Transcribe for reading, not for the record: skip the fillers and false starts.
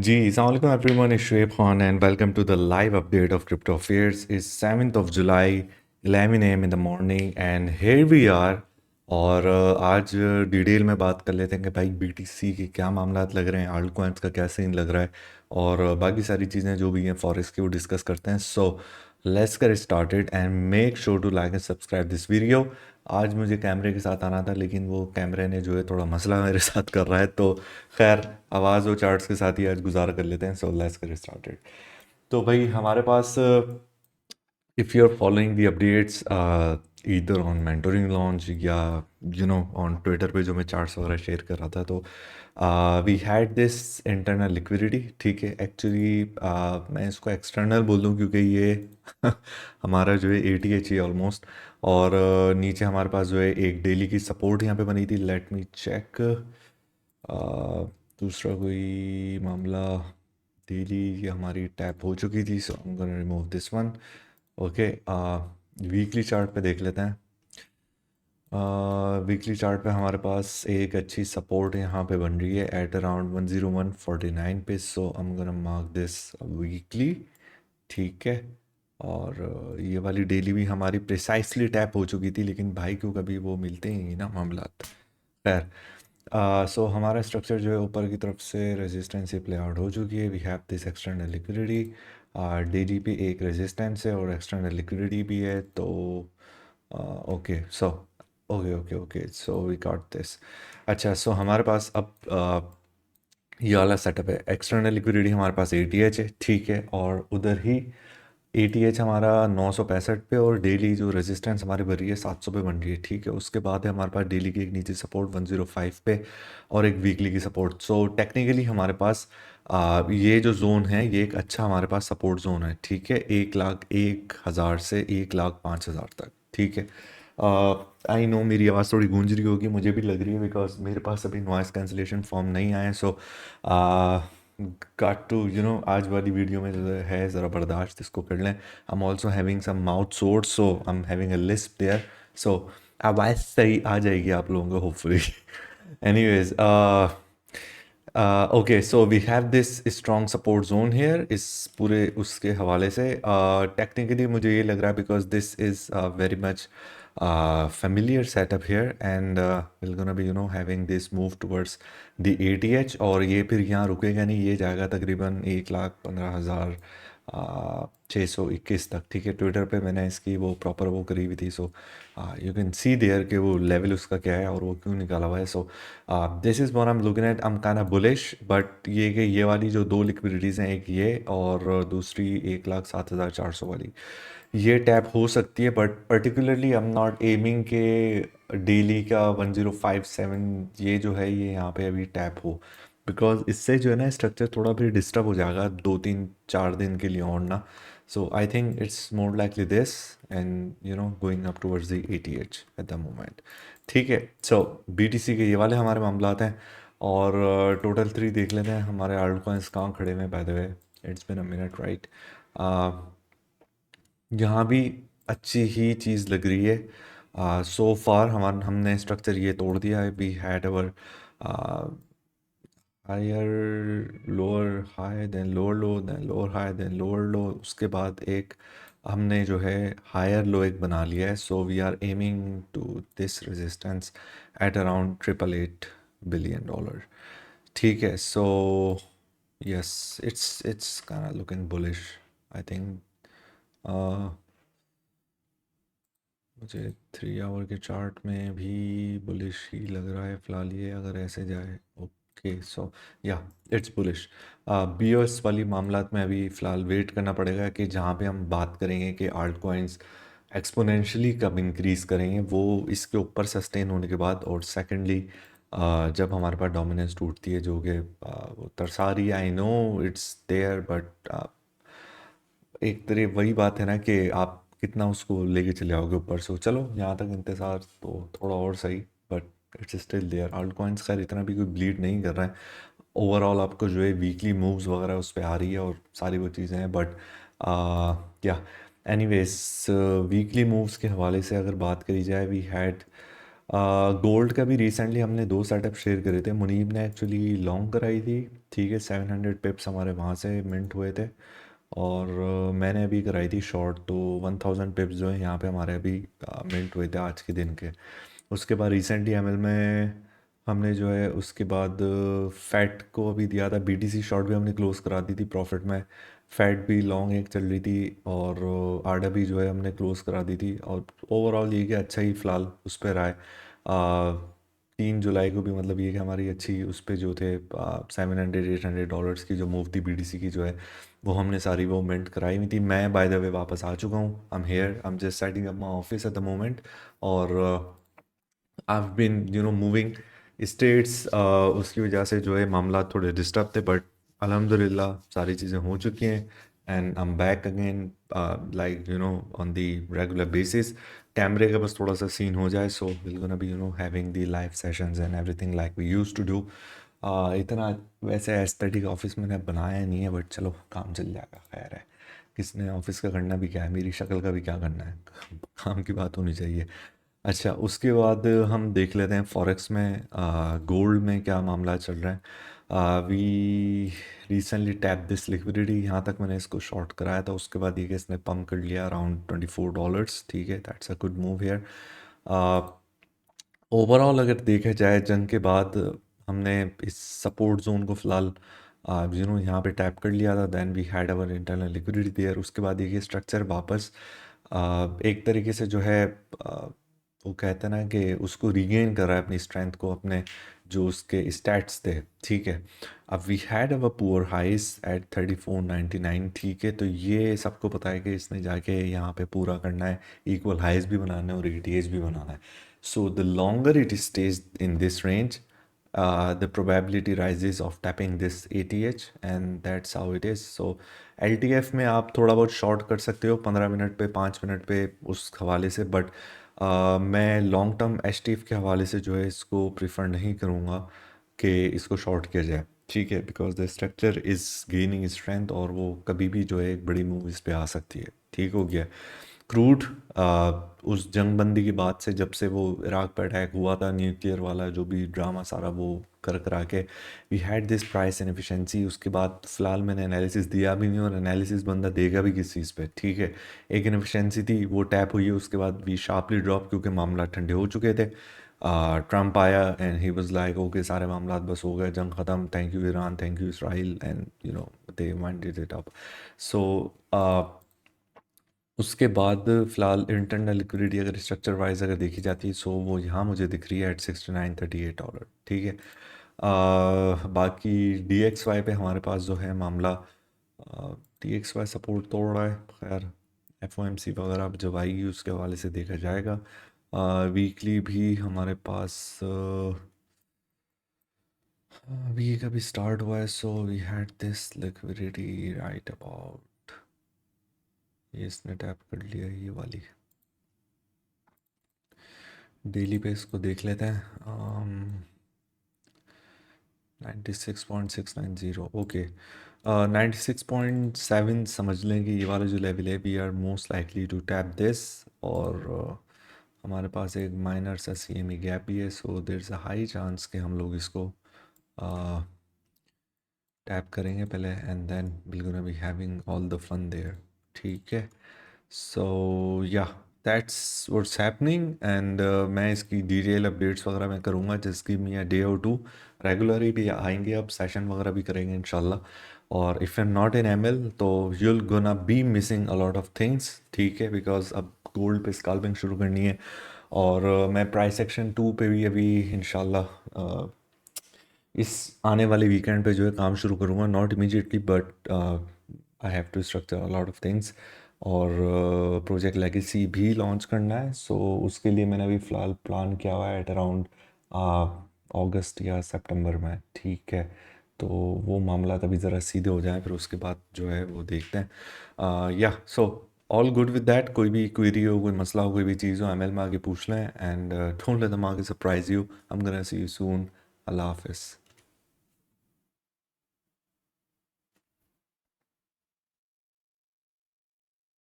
Ji, Assalamualaikum everyone, it's Shoaib Khan and welcome to the live update of Crypto Affairs. It's 7th of July, 11 a.m. in the morning and here we are. और आज detail में बात कर लेते हैं कि भाई BTC के क्या मामलात लग रहे हैं, आल्ट कॉइन्स का क्या सीन लग रहा है और बाकी सारी चीज़ें जो भी हैं फॉरेक्स की वो डिस्कस करते हैं. So let's get started and make sure to like and subscribe this video. आज मुझे कैमरे के साथ आना था लेकिन वो कैमरे ने जो है थोड़ा मसला मेरे साथ कर रहा है, तो खैर आवाज़ और चार्ट्स के साथ ही आज गुजारा कर लेते हैं. So let's get started. तो भाई हमारे पास if you're following the updates either on mentoring launch या on Twitter पे जो मैं charts वगैरह शेयर कर रहा था, तो we had this internal liquidity. ठीक है, एक्चुअली मैं इसको एक्सटर्नल बोल दूँ क्योंकि ये हमारा जो है ATH है ऑलमोस्ट. और नीचे हमारे पास जो है एक डेली की सपोर्ट यहाँ पे बनी थी. Let me check. दूसरा कोई मामला, डेली हमारी टैप हो चुकी थी, so I am gonna remove this one. Okay, weekly chart पे देख लेते हैं. वीकली चार्ट पे हमारे पास एक अच्छी सपोर्ट यहाँ पे बन रही है एट अराउंड 10149 पे. So I am gonna mark this weekly. ठीक है, और ये वाली डेली भी हमारी प्रिसाइसली टैप हो चुकी थी लेकिन भाई क्यों कभी वो मिलते ही नहीं ना मामलात. खैर, सो हमारा स्ट्रक्चर जो है ऊपर की तरफ से रेजिस्टेंस से प्ले आउट हो चुकी है. We have this external liquidity. Daily पे एक रेजिस्टेंस है और एक्सटर्नल लिक्विडिटी भी है. तो okay, so okay okay okay, so we got this. अच्छा, सो हमारे पास अब ये वाला सेटअप है. एक्सटर्नल लिक्विडिटी हमारे पास ATH है, ठीक है, और उधर ही ATH हमारा 965 पे और डेली जो रेजिस्टेंस हमारी बन रही है 700 पे बन रही है. ठीक है, उसके बाद है हमारे पास डेली की एक नीचे सपोर्ट 105 पे और एक वीकली की सपोर्ट. सो टेक्निकली हमारे पास ये जो जोन है ये एक अच्छा हमारे पास सपोर्ट जोन है. ठीक है, 1,01,000 से 1,05,000 तक. ठीक है, आई नो मेरी आवाज़ थोड़ी गूंज रही होगी, मुझे भी लग रही है बिकॉज मेरे पास अभी नॉइस कैंसिलेशन फॉर्म नहीं आए. सो गॉट टू आज वाली वीडियो में जो है ज़रा बर्दाश्त इसको कर लें. I am also having some mouth sores, so I am having a lisp there. So आवाज़ सही आ जाएगी आप लोगों को hopefully. Anyways, okay, so we have this strong support zone here. इस पूरे उसके हवाले से टेक्निकली मुझे ये लग रहा है because this is very much familiar setup here and we're gonna be having this move towards the ATH. और ये फिर यहाँ रुकेगा नहीं, ये जाएगा तकरीबन 1,15,000 621 तक. ठीक है, ट्विटर पे मैंने इसकी वो प्रॉपर वो करी हुई थी. So you can see there कि वो लेवल उसका क्या है और वो क्यों निकाला हुआ है. So this is what I am looking at. I am kind of bullish, but ये कि ये वाली जो दो लिक्विडिटीज़ हैं, एक ये और दूसरी 1,07,400 वाली, ये टैप हो सकती है. But particularly I am not aiming के डेली का 1057 ये जो है ये यहाँ पे अभी टैप हो, बिकॉज इससे जो है ना स्ट्रक्चर थोड़ा भी डिस्टर्ब हो जाएगा 2-3-4 दिन के लिए और ना. So I think it's more likely this end going up towards the ATH at the moment. ठीक है, सो BTC के ये वाले हमारे मामलात हैं. और टोटल 3 देख लेते हैं हमारे आल्ट कॉइन्स कहाँ खड़े हुए हैं. By the way, it's been a minute right. यहाँ भी अच्छी ही चीज़ लग रही है. सो फार हमने स्ट्रक्चर ये तोड़ दिया है. We had our higher lower high then lower low then lower high then lower low, उसके बाद एक हमने जो है हायर लो एक बना लिया है. So we are aiming to this resistance at around $888 billion. ठीक है, so yes, it's kind of looking bullish I think. मुझे 3 आवर के चार्ट में भी बुलिश ही लग रहा है फ़िलहाल ये, अगर ऐसे जाए. ओके, सो या इट्स बुलिश. BOS वाली मामलात में अभी फ़िलहाल वेट करना पड़ेगा कि जहाँ पे हम बात करेंगे कि आल्ट कॉइन्स एक्सपोनेंशियली कब इंक्रीज़ करेंगे, वो इसके ऊपर सस्टेन होने के बाद. और सेकेंडली जब हमारे पास डोमिनेंस टूटती है जो कि वो तरसा रही है, I know it's there, but एक तरह वही बात है ना कि आप कितना उसको लेके चले आओगे ऊपर. से चलो यहाँ तक इंतज़ार तो थोड़ा और सही, but it's still there. Altcoins खैर इतना भी कोई ब्लीड नहीं कर रहा है. ओवरऑल आपको जो है वीकली मूव्स वगैरह उस पर आ रही है और सारी वो चीज़ें हैं. बट क्या एनीवेज, वीकली मूव्स के हवाले से अगर बात करी जाए, वी हैड गोल्ड का भी रिसेंटली हमने दो सेटअप शेयर करे थे। मुनीब ने एक्चुअली लॉन्ग कराई थी, ठीक है, 700 पिप्स हमारे वहाँ से मिंट हुए थे। और मैंने अभी कराई थी शॉर्ट, तो 1000 पिप्स जो है यहाँ पे हमारे अभी मिंट हुए थे आज के दिन के। उसके बाद रिसेंटली एमएल में हमने जो है उसके बाद फैट को अभी दिया था, बीटीसी शॉर्ट भी हमने क्लोज करा दी थी प्रॉफिट में। फैट भी लॉन्ग एक चल रही थी, और आडा भी जो है हमने क्लोज करा दी थी। और ओवरऑल ये कि अच्छा ही फ़िलहाल उस पर रहा है। 3 जुलाई को भी मतलब ये कि हमारी अच्छी उस पर जो थे $700-800 की जो मूव थी बीटीसी की जो है, वो हमने सारी वो मिंट कराई हुई थी। मैं बाय द वे वापस आ चुका हूँ, I am here, I am just setting up my office at the moment. और आई बिन मूविंग स्टेट्स, उसकी वजह से जो है मामला थोड़े डिस्टर्ब थे, बट अल्हम्दुलिल्लाह सारी चीज़ें हो चुकी हैं and I am back again, like on the regular basis. कैमरे का बस थोड़ा सा सीन हो जाए, so will gonna be having the live sessions and everything like we used to do. इतना वैसे एस्थेटिक ऑफिस मैंने बनाया नहीं है, बट चलो काम चल जाएगा, खैर है। किसने ऑफिस का करना भी क्या है, मेरी शक्ल का भी क्या करना है, काम की बात होनी चाहिए। अच्छा, उसके बाद हम देख लेते हैं फॉरेक्स में गोल्ड में क्या मामला चल रहा है। We recently tap this liquidity, यहाँ तक मैंने इसको शॉर्ट कराया था, उसके बाद ये कि इसने पंप कर लिया अराउंड $24, ठीक है, that's a good move here. Overall अगर देखा जाए जंग के बाद हमने इस सपोर्ट जोन को फ़िलहाल यहाँ पे टैप कर लिया था, then we had our internal liquidity there. उसके बाद ये स्ट्रक्चर वापस एक तरीके से जो है वो कहते हैं ना कि उसको रीगेन कर रहा है अपनी स्ट्रेंथ को, अपने जो उसके स्टैट्स थे, ठीक है। अब we had our poor highs at 34.99, ठीक है। तो ये सबको पता है कि इसने जाके यहाँ पे पूरा करना है, इक्वल हाइस भी बनाना है और एटीएच भी बनाना है। So the longer it stays in this range, the probability rises of tapping this ATH, and that's how it is. So LTF में आप थोड़ा बहुत शॉर्ट कर सकते हो 15 मिनट पे, 5 मिनट पे उस हवाले से, बट मैं लॉन्ग टर्म एचटीएफ के हवाले से जो है इसको प्रिफर नहीं करूँगा कि इसको शॉर्ट किया जाए, ठीक है, because the structure is gaining strength और वो कभी भी जो है एक बड़ी मूव इस पे आ सकती है, ठीक हो गया। क्रूड, उस जंग बंदी के बाद से, जब से वो इराक पर अटैक हुआ था न्यूक्लियर वाला जो भी ड्रामा सारा वो कर करा के we had this price inefficiency. उसके बाद फ़िलहाल मैंने एनालिसिस दिया भी नहीं, और एनालिसिस बंदा देगा भी किस चीज़ पे, ठीक है। एक इनएफिशिएंसी थी, वो टैप हुई है, उसके बाद वी शार्पली ड्रॉप क्योंकि मामला ठंडे हो चुके थे। ट्रम्प आया and he was like okay सारे मामला बस हो गए, जंग ख़त्म, thank you Iran, thank you Israel, and they wanted it up. So उसके बाद फ़िलहाल इंटरनल लिक्विडिटी अगर स्ट्रक्चर वाइज अगर देखी जाती है, सो वो यहाँ मुझे दिख रही है एट $69.38, ठीक है। बाकी DXY पे हमारे पास जो है मामला, DXY सपोर्ट तोड़ रहा है, खैर FOMC वगैरह अब जब आएगी उसके हवाले से देखा जाएगा। वीकली भी हमारे पास वीक अभी स्टार्ट हुआ है, so we had this liquidity right about, ये इसने टैप कर लिया है ये वाली। डेली पे इसको देख लेते हैं। 96.690, ओके। 96.7 समझ लें कि ये वाला जो लेवल है, we are most likely to tap this. और हमारे पास एक माइनर सा CME गैप भी है, so there is a high chance कि हम लोग इसको टैप करेंगे पहले, and then will gonna be having all the fun there, ठीक है। सो या दैट्स व्हाट्स हैपनिंग, एंड मैं इसकी डिटेल अपडेट्स वगैरह मैं करूँगा, just give me a day or two. Regular ही भी आएंगे, अब सेशन वगैरह भी करेंगे इंशाल्लाह। और if you are not in ML तो you'll gonna be missing a lot of things, ठीक है, बिकॉज अब गोल्ड पे स्कैल्पिंग शुरू करनी है। और मैं प्राइस एक्शन 2 पे भी अभी इंशाल्लाह इस आने वाले वीकेंड पे जो है काम शुरू करूँगा, not immediately but I have to structure a lot of things. और प्रोजेक्ट लेगेसी भी लॉन्च करना है, सो उसके लिए मैंने अभी फ़िलहाल प्लान किया हुआ है एट अराउंड अगस्त या सितंबर में, ठीक है। तो वो मामला तभी ज़रा सीधे हो जाए, फिर उसके बाद जो है वो देखते हैं। या so all good with that. कोई भी क्वेरी हो, कोई मसला हो, कोई भी चीज़ हो, ML में आके पूछ लें, and don't let the market surprise you. I am gonna see you soon. अल्लाह हाफिज़।